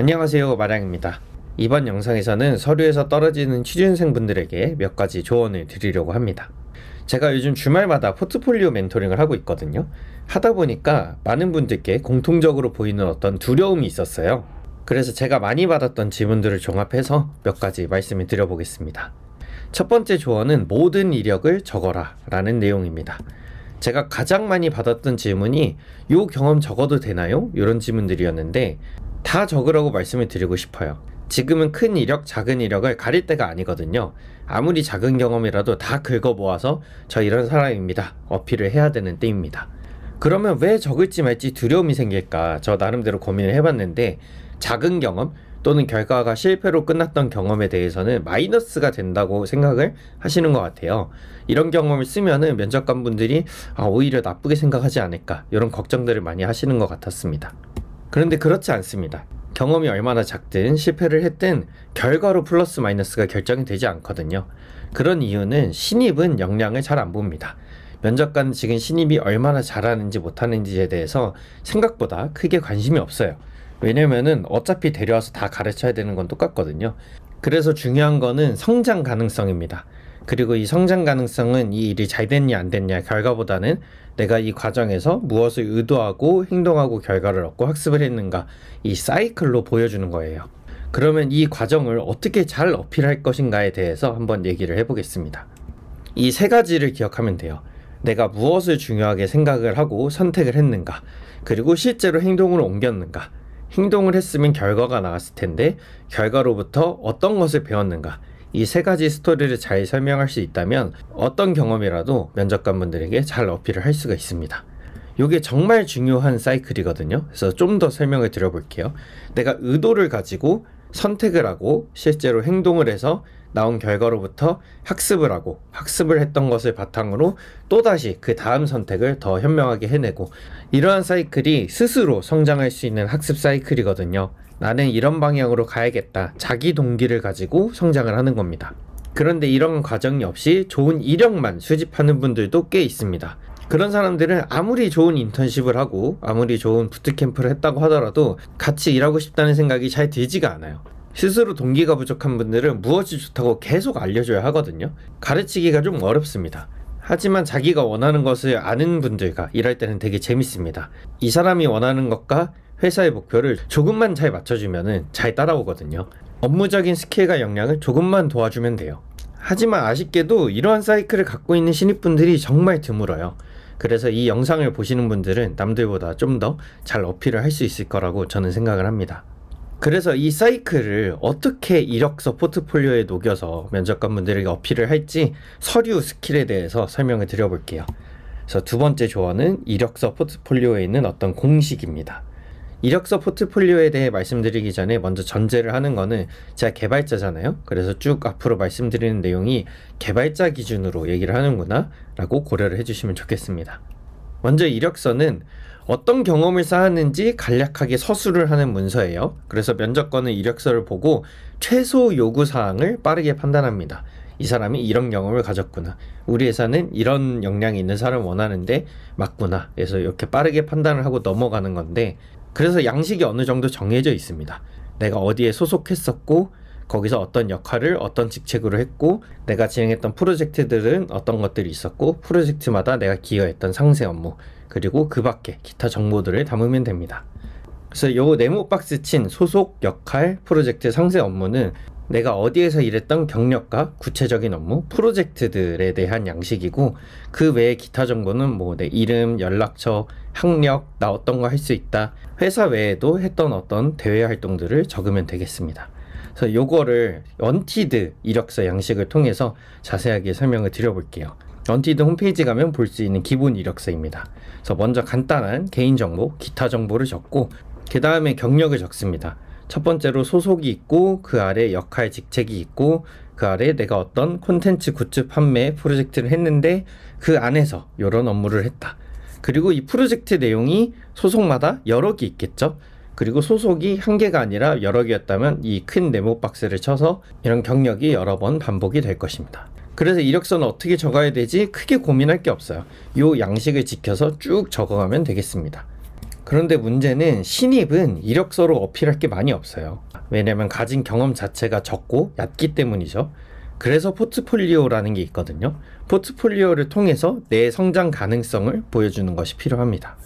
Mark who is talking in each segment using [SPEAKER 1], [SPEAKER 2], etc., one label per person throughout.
[SPEAKER 1] 안녕하세요, 마량입니다. 이번 영상에서는 서류에서 떨어지는 취준생분들에게 몇 가지 조언을 드리려고 합니다. 제가 요즘 주말마다 포트폴리오 멘토링을 하고 있거든요. 하다 보니까 많은 분들께 공통적으로 보이는 어떤 두려움이 있었어요. 그래서 제가 많이 받았던 질문들을 종합해서 몇 가지 말씀을 드려보겠습니다. 첫 번째 조언은 모든 이력을 적어라 라는 내용입니다. 제가 가장 많이 받았던 질문이 요 경험 적어도 되나요? 이런 질문들이었는데 다 적으라고 말씀을 드리고 싶어요. 지금은 큰 이력, 작은 이력을 가릴 때가 아니거든요. 아무리 작은 경험이라도 다 긁어 모아서 저 이런 사람입니다 어필을 해야 되는 때입니다. 그러면 왜 적을지 말지 두려움이 생길까 저 나름대로 고민을 해봤는데, 작은 경험 또는 결과가 실패로 끝났던 경험에 대해서는 마이너스가 된다고 생각을 하시는 것 같아요. 이런 경험을 쓰면은 면접관분들이 오히려 나쁘게 생각하지 않을까 이런 걱정들을 많이 하시는 것 같았습니다. 그런데 그렇지 않습니다. 경험이 얼마나 작든 실패를 했든 결과로 플러스 마이너스가 결정이 되지 않거든요. 그런 이유는 신입은 역량을 잘 안 봅니다. 면접관은 지금 신입이 얼마나 잘하는지 못하는지에 대해서 생각보다 크게 관심이 없어요. 왜냐면은 어차피 데려와서 다 가르쳐야 되는 건 똑같거든요. 그래서 중요한 거는 성장 가능성입니다. 그리고 이 성장 가능성은 이 일이 잘 됐냐 안 됐냐 결과보다는 내가 이 과정에서 무엇을 의도하고 행동하고 결과를 얻고 학습을 했는가, 이 사이클로 보여주는 거예요. 그러면 이 과정을 어떻게 잘 어필할 것인가에 대해서 한번 얘기를 해보겠습니다. 이 세 가지를 기억하면 돼요. 내가 무엇을 중요하게 생각을 하고 선택을 했는가, 그리고 실제로 행동으로 옮겼는가, 행동을 했으면 결과가 나왔을 텐데 결과로부터 어떤 것을 배웠는가, 이 세 가지 스토리를 잘 설명할 수 있다면 어떤 경험이라도 면접관분들에게 잘 어필을 할 수가 있습니다. 이게 정말 중요한 사이클이거든요. 그래서 좀 더 설명을 드려볼게요. 내가 의도를 가지고 선택을 하고 실제로 행동을 해서 나온 결과로부터 학습을 하고, 학습을 했던 것을 바탕으로 또다시 그 다음 선택을 더 현명하게 해내고, 이러한 사이클이 스스로 성장할 수 있는 학습 사이클이거든요. 나는 이런 방향으로 가야겠다, 자기 동기를 가지고 성장을 하는 겁니다. 그런데 이런 과정이 없이 좋은 이력만 수집하는 분들도 꽤 있습니다. 그런 사람들은 아무리 좋은 인턴십을 하고 아무리 좋은 부트캠프를 했다고 하더라도 같이 일하고 싶다는 생각이 잘 들지가 않아요. 스스로 동기가 부족한 분들은 무엇이 좋다고 계속 알려줘야 하거든요. 가르치기가 좀 어렵습니다. 하지만 자기가 원하는 것을 아는 분들과 일할 때는 되게 재밌습니다. 이 사람이 원하는 것과 회사의 목표를 조금만 잘 맞춰주면 잘 따라오거든요. 업무적인 스킬과 역량을 조금만 도와주면 돼요. 하지만 아쉽게도 이러한 사이클을 갖고 있는 신입분들이 정말 드물어요. 그래서 이 영상을 보시는 분들은 남들보다 좀 더 잘 어필을 할 수 있을 거라고 저는 생각을 합니다. 그래서 이 사이클을 어떻게 이력서 포트폴리오에 녹여서 면접관분들에게 어필을 할지 서류 스킬에 대해서 설명을 드려볼게요. 그래서 두 번째 조언은 이력서 포트폴리오에 있는 어떤 공식입니다. 이력서 포트폴리오에 대해 말씀드리기 전에 먼저 전제를 하는 거는 제가 개발자잖아요. 그래서 쭉 앞으로 말씀드리는 내용이 개발자 기준으로 얘기를 하는구나 라고 고려를 해주시면 좋겠습니다. 먼저 이력서는 어떤 경험을 쌓았는지 간략하게 서술을 하는 문서예요. 그래서 면접관은 이력서를 보고 최소 요구사항을 빠르게 판단합니다. 이 사람이 이런 경험을 가졌구나, 우리 회사는 이런 역량이 있는 사람을 원하는데 맞구나, 그래서 이렇게 빠르게 판단을 하고 넘어가는 건데, 그래서 양식이 어느 정도 정해져 있습니다. 내가 어디에 소속했었고 거기서 어떤 역할을 어떤 직책으로 했고 내가 진행했던 프로젝트들은 어떤 것들이 있었고 프로젝트마다 내가 기여했던 상세 업무, 그리고 그 밖에 기타 정보들을 담으면 됩니다. 그래서 요 네모 박스 친 소속, 역할, 프로젝트, 상세 업무는 내가 어디에서 일했던 경력과 구체적인 업무, 프로젝트들에 대한 양식이고, 그 외에 기타 정보는 뭐 내 이름, 연락처, 학력, 나 어떤 거 할 수 있다, 회사 외에도 했던 어떤 대외 활동들을 적으면 되겠습니다. 그래서 요거를 언티드 이력서 양식을 통해서 자세하게 설명을 드려볼게요. 언티드 홈페이지 가면 볼 수 있는 기본 이력서입니다. 그래서 먼저 간단한 개인정보, 기타 정보를 적고 그 다음에 경력을 적습니다. 첫 번째로 소속이 있고 그 아래 역할 직책이 있고 그 아래 내가 어떤 콘텐츠 굿즈 판매 프로젝트를 했는데 그 안에서 이런 업무를 했다. 그리고 이 프로젝트 내용이 소속마다 여러 개 있겠죠. 그리고 소속이 한 개가 아니라 여러 개였다면 이 큰 네모 박스를 쳐서 이런 경력이 여러 번 반복이 될 것입니다. 그래서 이력서는 어떻게 적어야 되지? 크게 고민할 게 없어요. 이 양식을 지켜서 쭉 적어가면 되겠습니다. 그런데 문제는 신입은 이력서로 어필할 게 많이 없어요. 왜냐면 가진 경험 자체가 적고 얕기 때문이죠. 그래서 포트폴리오라는 게 있거든요. 포트폴리오를 통해서 내 성장 가능성을 보여주는 것이 필요합니다.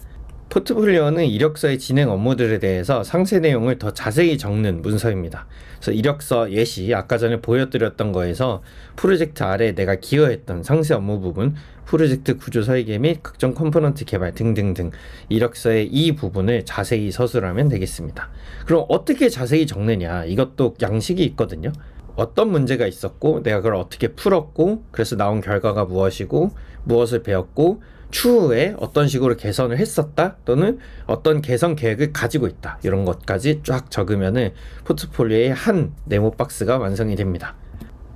[SPEAKER 1] 포트폴리오는 이력서의 진행 업무들에 대해서 상세 내용을 더 자세히 적는 문서입니다. 그래서 이력서 예시, 아까 전에 보여드렸던 거에서 프로젝트 아래 내가 기여했던 상세 업무 부분, 프로젝트 구조 설계 및 각종 컴포넌트 개발 등등등 이력서의 이 부분을 자세히 서술하면 되겠습니다. 그럼 어떻게 자세히 적느냐? 이것도 양식이 있거든요. 어떤 문제가 있었고 내가 그걸 어떻게 풀었고 그래서 나온 결과가 무엇이고 무엇을 배웠고 추후에 어떤 식으로 개선을 했었다 또는 어떤 개선 계획을 가지고 있다 이런 것까지 쫙 적으면은 포트폴리오의 한 네모 박스가 완성이 됩니다.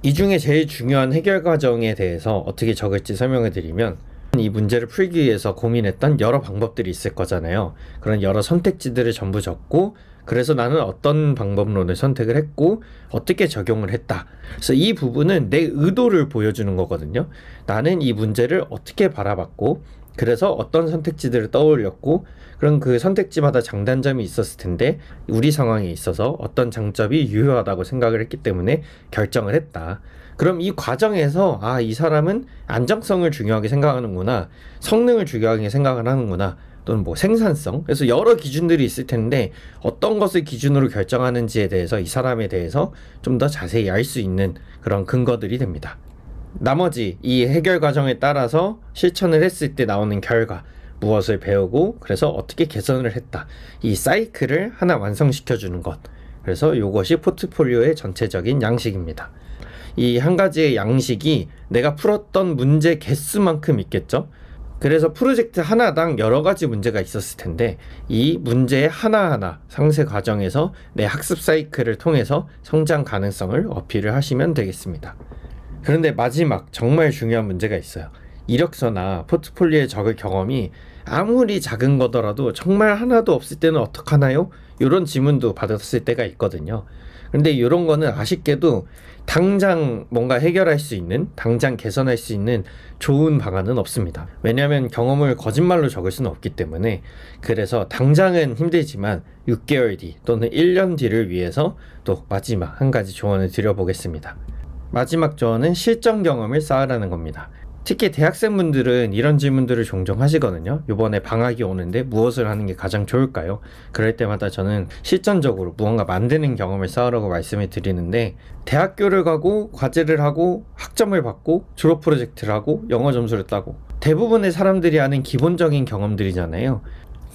[SPEAKER 1] 이 중에 제일 중요한 해결 과정에 대해서 어떻게 적을지 설명을 드리면, 이 문제를 풀기 위해서 고민했던 여러 방법들이 있을 거잖아요. 그런 여러 선택지들을 전부 적고, 그래서 나는 어떤 방법론을 선택을 했고 어떻게 적용을 했다. 그래서 이 부분은 내 의도를 보여주는 거거든요. 나는 이 문제를 어떻게 바라봤고 그래서 어떤 선택지들을 떠올렸고 그런 그 선택지마다 장단점이 있었을 텐데 우리 상황에 있어서 어떤 장점이 유효하다고 생각을 했기 때문에 결정을 했다. 그럼 이 과정에서 이 사람은 안정성을 중요하게 생각하는구나, 성능을 중요하게 생각을 하는구나, 또는 뭐 생산성, 그래서 여러 기준들이 있을 텐데 어떤 것을 기준으로 결정하는지에 대해서 이 사람에 대해서 좀 더 자세히 알 수 있는 그런 근거들이 됩니다. 나머지 이 해결 과정에 따라서 실천을 했을 때 나오는 결과, 무엇을 배우고 그래서 어떻게 개선을 했다, 이 사이클을 하나 완성시켜 주는 것, 그래서 이것이 포트폴리오의 전체적인 양식입니다. 이 한 가지의 양식이 내가 풀었던 문제 개수만큼 있겠죠. 그래서 프로젝트 하나당 여러 가지 문제가 있었을 텐데 이 문제 하나하나 상세 과정에서 내 학습 사이클을 통해서 성장 가능성을 어필을 하시면 되겠습니다. 그런데 마지막 정말 중요한 문제가 있어요. 이력서나 포트폴리오에 적을 경험이 아무리 작은 거더라도 정말 하나도 없을 때는 어떡하나요? 이런 질문도 받았을 때가 있거든요. 근데 이런 거는 아쉽게도 당장 뭔가 해결할 수 있는, 당장 개선할 수 있는 좋은 방안은 없습니다. 왜냐하면 경험을 거짓말로 적을 수는 없기 때문에. 그래서 당장은 힘들지만 6개월 뒤 또는 1년 뒤를 위해서 또 마지막 한 가지 조언을 드려보겠습니다. 마지막 조언은 실전 경험을 쌓으라는 겁니다. 특히 대학생분들은 이런 질문들을 종종 하시거든요. 이번에 방학이 오는데 무엇을 하는 게 가장 좋을까요? 그럴 때마다 저는 실전적으로 무언가 만드는 경험을 쌓으라고 말씀을 드리는데, 대학교를 가고 과제를 하고 학점을 받고 졸업 프로젝트를 하고 영어 점수를 따고 대부분의 사람들이 하는 기본적인 경험들이잖아요.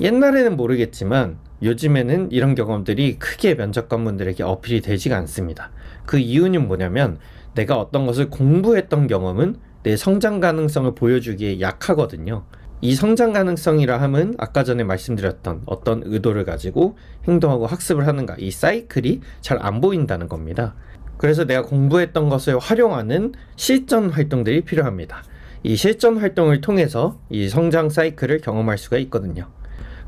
[SPEAKER 1] 옛날에는 모르겠지만 요즘에는 이런 경험들이 크게 면접관분들에게 어필이 되지가 않습니다. 그 이유는 뭐냐면 내가 어떤 것을 공부했던 경험은 내 성장 가능성을 보여주기에 약하거든요. 이 성장 가능성이라 함은 아까 전에 말씀드렸던 어떤 의도를 가지고 행동하고 학습을 하는가, 이 사이클이 잘 안 보인다는 겁니다. 그래서 내가 공부했던 것을 활용하는 실전 활동들이 필요합니다. 이 실전 활동을 통해서 이 성장 사이클을 경험할 수가 있거든요.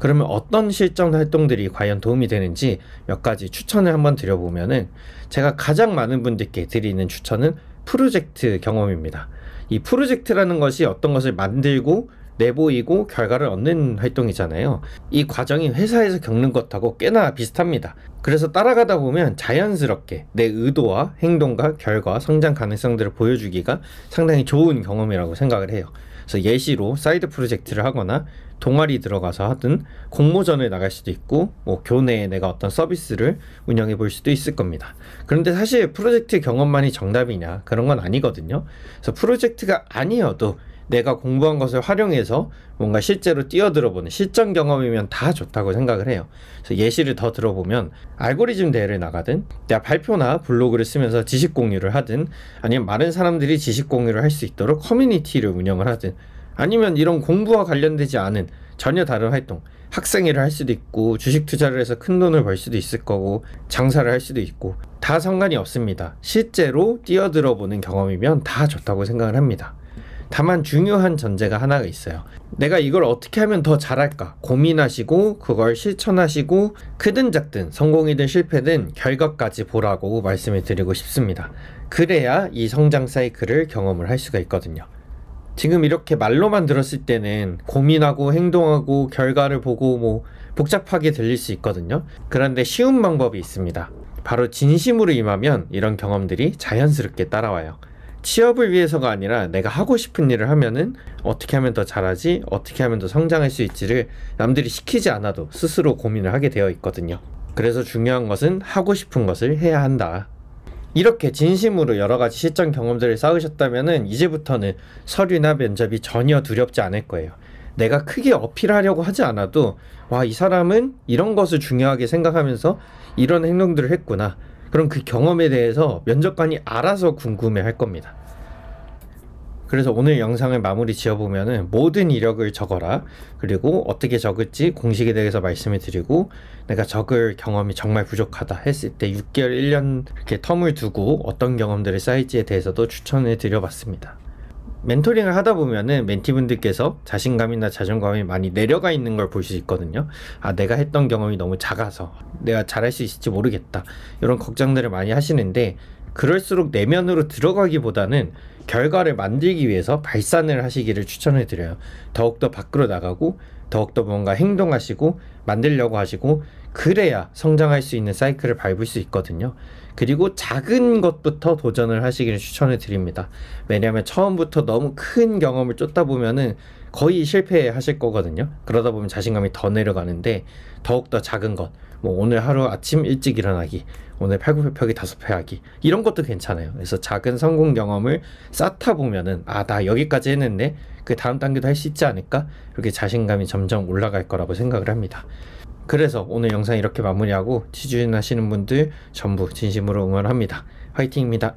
[SPEAKER 1] 그러면 어떤 실전 활동들이 과연 도움이 되는지 몇 가지 추천을 한번 드려보면은, 제가 가장 많은 분들께 드리는 추천은 프로젝트 경험입니다. 이 프로젝트라는 것이 어떤 것을 만들고 내보이고 결과를 얻는 활동이잖아요. 이 과정이 회사에서 겪는 것하고 꽤나 비슷합니다. 그래서 따라가다 보면 자연스럽게 내 의도와 행동과 결과, 성장 가능성들을 보여주기가 상당히 좋은 경험이라고 생각을 해요. 그래서 예시로 사이드 프로젝트를 하거나 동아리 들어가서 하든 공모전을 나갈 수도 있고, 뭐 교내에 내가 어떤 서비스를 운영해 볼 수도 있을 겁니다. 그런데 사실 프로젝트 경험만이 정답이냐, 그런 건 아니거든요. 그래서 프로젝트가 아니어도 내가 공부한 것을 활용해서 뭔가 실제로 뛰어들어보는 실전 경험이면 다 좋다고 생각을 해요. 그래서 예시를 더 들어보면, 알고리즘 대회를 나가든 내가 발표나 블로그를 쓰면서 지식 공유를 하든, 아니면 많은 사람들이 지식 공유를 할 수 있도록 커뮤니티를 운영을 하든, 아니면 이런 공부와 관련되지 않은 전혀 다른 활동, 학생회를 할 수도 있고, 주식 투자를 해서 큰 돈을 벌 수도 있을 거고, 장사를 할 수도 있고, 다 상관이 없습니다. 실제로 뛰어들어 보는 경험이면 다 좋다고 생각을 합니다. 다만 중요한 전제가 하나가 있어요. 내가 이걸 어떻게 하면 더 잘할까 고민하시고 그걸 실천하시고, 크든 작든 성공이든 실패든 결과까지 보라고 말씀을 드리고 싶습니다. 그래야 이 성장 사이클을 경험을 할 수가 있거든요. 지금 이렇게 말로만 들었을 때는 고민하고 행동하고 결과를 보고 뭐 복잡하게 들릴 수 있거든요. 그런데 쉬운 방법이 있습니다. 바로 진심으로 임하면 이런 경험들이 자연스럽게 따라와요. 취업을 위해서가 아니라 내가 하고 싶은 일을 하면은 어떻게 하면 더 잘하지, 어떻게 하면 더 성장할 수 있지를 남들이 시키지 않아도 스스로 고민을 하게 되어 있거든요. 그래서 중요한 것은 하고 싶은 것을 해야 한다. 이렇게 진심으로 여러 가지 실전 경험들을 쌓으셨다면은 이제부터는 서류나 면접이 전혀 두렵지 않을 거예요. 내가 크게 어필하려고 하지 않아도 와, 이 사람은 이런 것을 중요하게 생각하면서 이런 행동들을 했구나. 그럼 그 경험에 대해서 면접관이 알아서 궁금해 할 겁니다. 그래서 오늘 영상을 마무리 지어보면은 모든 이력을 적어라. 그리고 어떻게 적을지 공식에 대해서 말씀을 드리고, 내가 적을 경험이 정말 부족하다 했을 때 6개월, 1년 이렇게 텀을 두고 어떤 경험들을 쌓일지에 대해서도 추천을 드려봤습니다. 멘토링을 하다 보면은 멘티분들께서 자신감이나 자존감이 많이 내려가 있는 걸 볼 수 있거든요. 아, 내가 했던 경험이 너무 작아서 내가 잘할 수 있을지 모르겠다, 이런 걱정들을 많이 하시는데, 그럴수록 내면으로 들어가기보다는 결과를 만들기 위해서 발산을 하시기를 추천을 드려요. 더욱더 밖으로 나가고 더욱더 뭔가 행동하시고 만들려고 하시고, 그래야 성장할 수 있는 사이클을 밟을 수 있거든요. 그리고 작은 것부터 도전을 하시기를 추천을 드립니다. 왜냐하면 처음부터 너무 큰 경험을 쫓다 보면은 거의 실패하실 거거든요. 그러다 보면 자신감이 더 내려가는데, 더욱더 작은 것, 뭐 오늘 하루 아침 일찍 일어나기, 오늘 팔굽혀펴기 5회 하기, 이런 것도 괜찮아요. 그래서 작은 성공 경험을 쌓다 보면은 아, 나 여기까지 했는데 그 다음 단계도 할 수 있지 않을까? 이렇게 자신감이 점점 올라갈 거라고 생각을 합니다. 그래서 오늘 영상 이렇게 마무리하고 취준하시는 분들 전부 진심으로 응원합니다. 화이팅입니다.